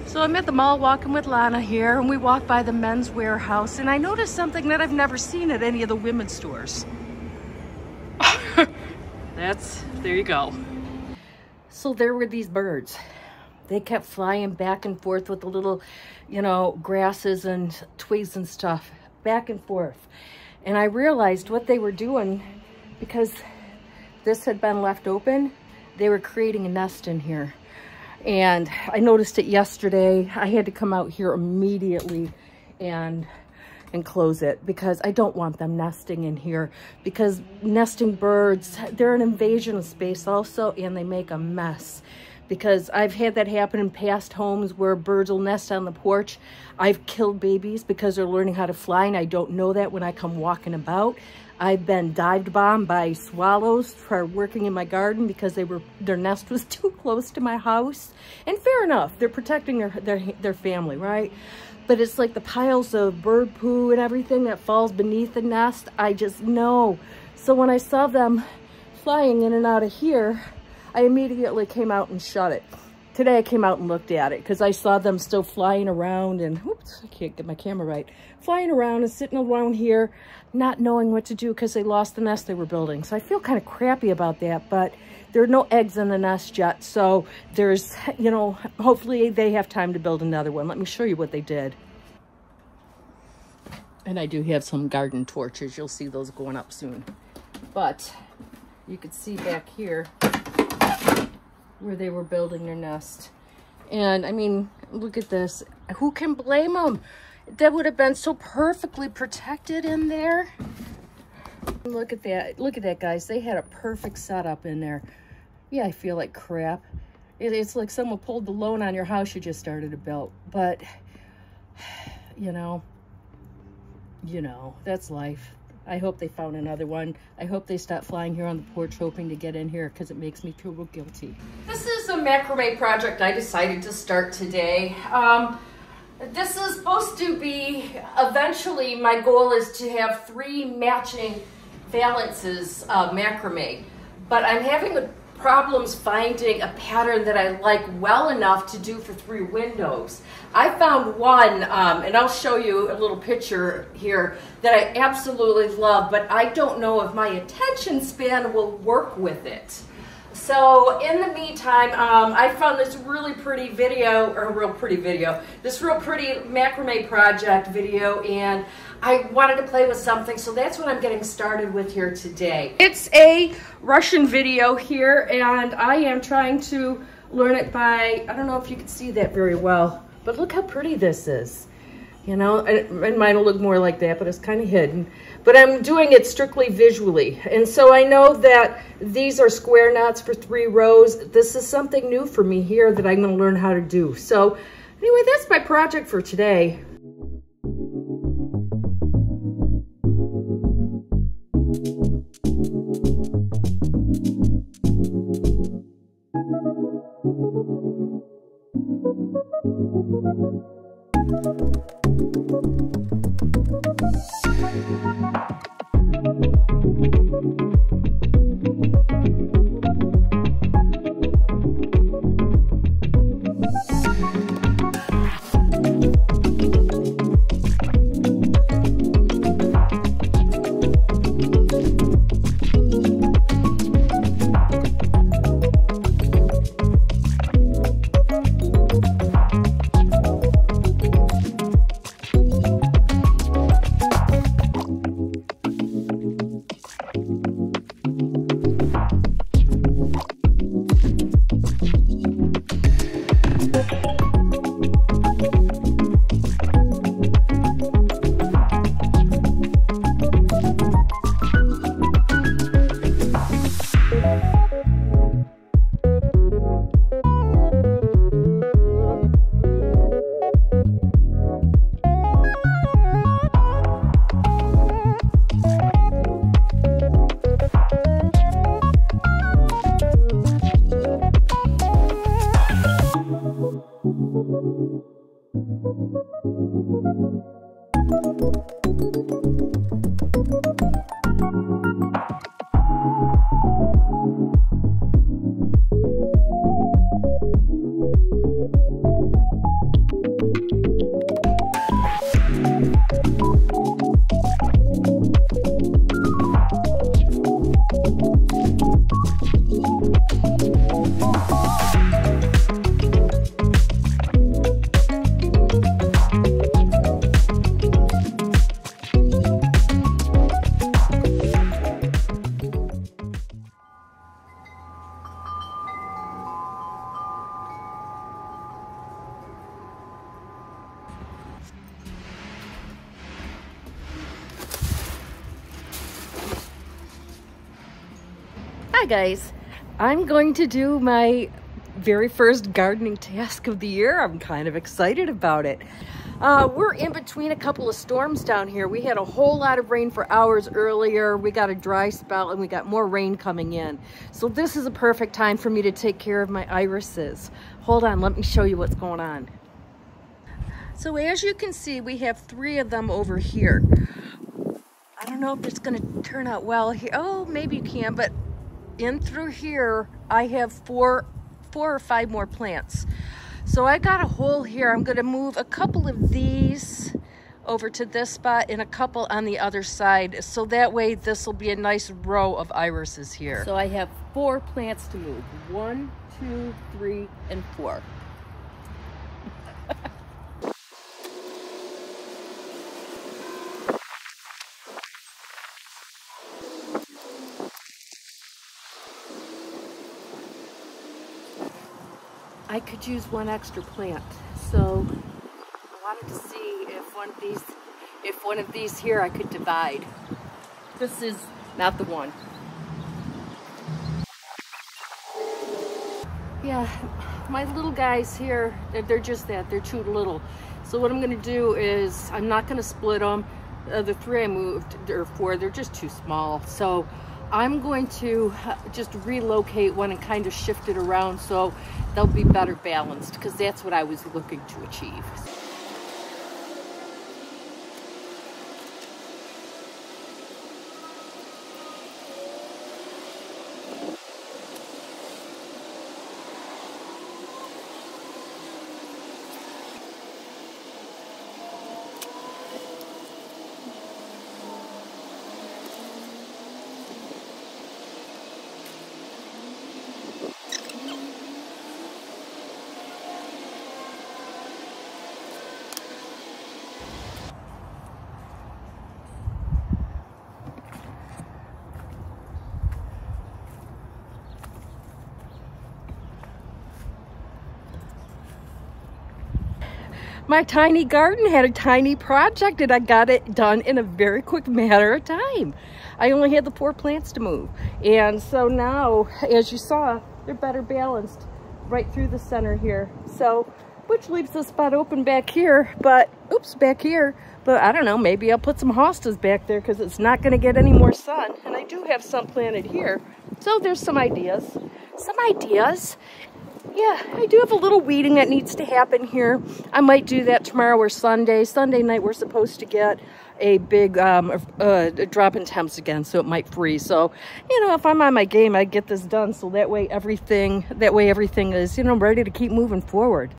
So I'm at the mall walking with Lana here, and we walk by the men's warehouse, and I noticed something that I've never seen at any of the women's stores. There you go. So there were these birds. They kept flying back and forth with the little, you know, grasses and twigs and stuff, back and forth. And I realized what they were doing, because this had been left open, they were creating a nest in here. And I noticed it yesterday. I had to come out here immediately and close it, because I don't want them nesting in here, because nesting birds, they're an invasion of space also, and they make a mess. Because I've had that happen in past homes where birds will nest on the porch. I've killed babies because they're learning how to fly, and I don't know that when I come walking about. I've been dive bombed by swallows for working in my garden because their nest was too close to my house. And fair enough, they're protecting their family, right? But it's like the piles of bird poo and everything that falls beneath the nest. I just know. So when I saw them flying in and out of here, I immediately came out and shut it. Today I came out and looked at it because I saw them still flying around and, oops, I can't get my camera right. Flying around and sitting around here, not knowing what to do because they lost the nest they were building. So I feel kind of crappy about that, but there are no eggs in the nest yet. So there's, you know, hopefully they have time to build another one. Let me show you what they did. And I do have some garden torches. You'll see those going up soon. But you could see back here where they were building their nest. And I mean, look at this. Who can blame them? That would have been so perfectly protected in there. Look at that. Look at that, guys. They had a perfect setup in there. Yeah, I feel like crap. It's like someone pulled the loan on your house you just started to build. But, you know, that's life. I hope they found another one. I hope they stop flying here on the porch hoping to get in here, because it makes me feel real guilty. This is a macrame project I decided to start today. This is supposed to be, eventually my goal is to have 3 matching valances of macrame. But I'm having problems finding a pattern that I like well enough to do for 3 windows. I found one, and I'll show you a little picture here, that I absolutely love, but I don't know if my attention span will work with it. So in the meantime, I found this really pretty video, this real pretty macrame project video, and I wanted to play with something, so that's what I'm getting started with here today. It's a Russian video here, and I am trying to learn it by, I don't know if you can see that very well, but look how pretty this is. You know, and mine will look more like that, but it's kind of hidden. But I'm doing it strictly visually. And so I know that these are square knots for 3 rows. This is something new for me here that I'm going to learn how to do. So anyway, that's my project for today. Hi guys, I'm going to do my very first gardening task of the year. I'm kind of excited about it. We're in between a couple of storms down here. We had a whole lot of rain for hours earlier. We got a dry spell and we got more rain coming in. So this is a perfect time for me to take care of my irises. Hold on, let me show you what's going on. So as you can see, we have 3 of them over here. I don't know if it's gonna turn out well here. Oh, maybe you can, but in through here, I have 4 or 5 more plants. So I got a hole here. I'm gonna move a couple of these over to this spot and a couple on the other side. So that way this will be a nice row of irises here. So I have 4 plants to move. 1, 2, 3, and 4. I could use 1 extra plant, so I wanted to see if one of these here I could divide. This is not the one. Yeah, my little guys here, they're just that, they're too little. So what I'm gonna do is, I'm not gonna split them. The 3 I moved, or 4, they're just too small. So I'm going to just relocate one and kind of shift it around so they'll be better balanced, because that's what I was looking to achieve. My tiny garden had a tiny project and I got it done in a very quick matter of time. I only had the 4 plants to move. And so now, as you saw, they're better balanced right through the center here. So, which leaves the spot open back here, but, oops, back here. But I don't know, maybe I'll put some hostas back there because it's not gonna get any more sun. And I do have some planted here. So there's some ideas. Yeah, I do have a little weeding that needs to happen here. I might do that tomorrow or Sunday. Sunday night we're supposed to get a big drop in temps again, so it might freeze. So, you know, if I'm on my game, I get this done so that way everything is, you know, ready to keep moving forward.